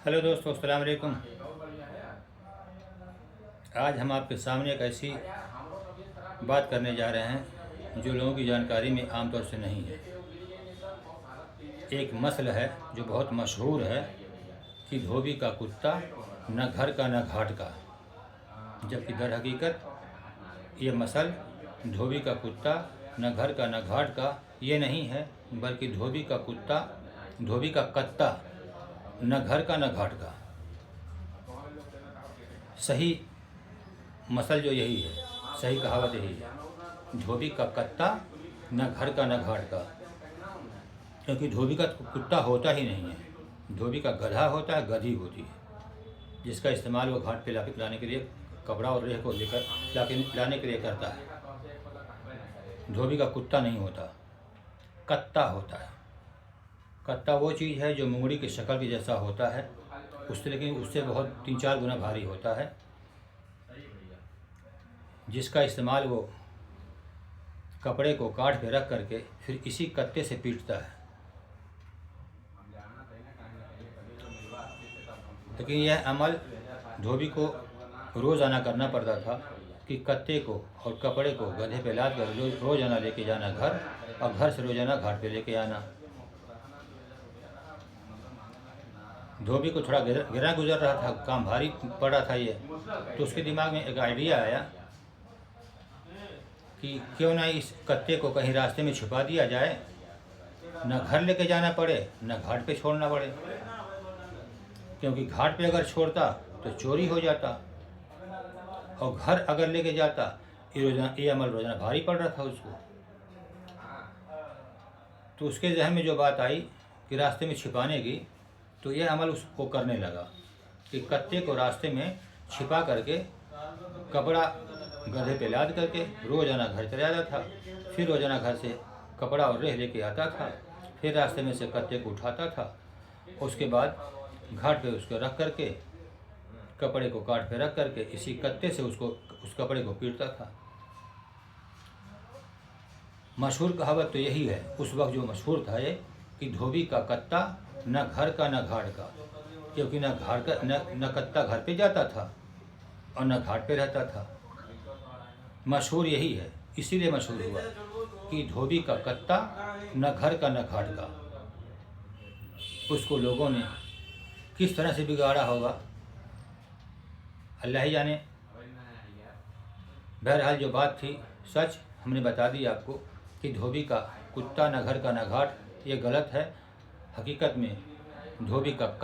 Hello दोस्तों, अस्सलाम वालेकुम। आज हम आपके सामने एक ऐसी बात करने जा रहे हैं जो लोगों की जानकारी में आमतौर से नहीं है। एक मसला है जो बहुत मशहूर है कि धोबी का कुत्ता न घर का न घाट का, जबकि दर हकीकत ये मसल धोबी का कुत्ता न घर का न घाट का ये नहीं है, बल्कि धोबी का कत्ता न घर का न घाट का। सही मसल जो यही है, सही कहावत यही है, धोबी का कत्ता न घर का न घाट का। क्योंकि धोबी का कुत्ता होता ही नहीं है, धोबी का गधा होता है, गधी होती है, जिसका इस्तेमाल वो घाट पे लाने के लिए, कपड़ा और रेह को लेकर लाने के लिए करता है। धोबी का कुत्ता नहीं होता, कत्ता होता है। कत्ता वो चीज़ है जो मुंगड़ी की शक्ल के जैसा होता है, लेकिन उससे बहुत 3-4 गुना भारी होता है, जिसका इस्तेमाल वो कपड़े को काट पे रख करके फिर इसी कत्ते से पीटता है। लेकिन यह अमल धोबी को रोज़ाना करना पड़ता था कि कत्ते को और कपड़े को गधे पे लाद कर रोज़ाना लेके जाना घर, और घर से रोज़ाना घाट पे लेके आना। धोबी को थोड़ा गिरा गुजर रहा था, काम भारी पड़ रहा था ये, तो उसके दिमाग में एक आइडिया आया कि क्यों ना इस कत्ते को कहीं रास्ते में छुपा दिया जाए, न घर लेके जाना पड़े न घाट पे छोड़ना पड़े। क्योंकि घाट पे अगर छोड़ता तो चोरी हो जाता, और घर अगर लेके जाता ये अमल रोजाना भारी पड़ रहा था उसको। तो उसके जहन में जो बात आई कि रास्ते में छिपाने की, तो यह अमल उसको करने लगा कि कत्ते को रास्ते में छिपा करके कपड़ा गधे पे लाद करके रोज़ाना घर चला जाता था, फिर रोज़ाना घर से कपड़ा और रेह लेके आता था, फिर रास्ते में से कत्ते को उठाता था, उसके बाद घाट पे उसको रख करके कपड़े को काट पे रख करके इसी कत्ते से उस कपड़े को पीटता था। मशहूर कहावत तो यही है, उस वक्त जो मशहूर था ये, कि धोबी का कत्ता न घर का न घाट का। क्योंकि न कत्ता घर पे जाता था और न घाट पे रहता था। मशहूर यही है, इसीलिए मशहूर हुआ कि धोबी का कत्ता न घर का न घाट का। उसको लोगों ने किस तरह से बिगाड़ा होगा, अल्लाह ही जाने। बहरहाल जो बात थी सच हमने बता दी आपको कि धोबी का कुत्ता न घर का न घाट, ये गलत है। हकीकत में धोबी का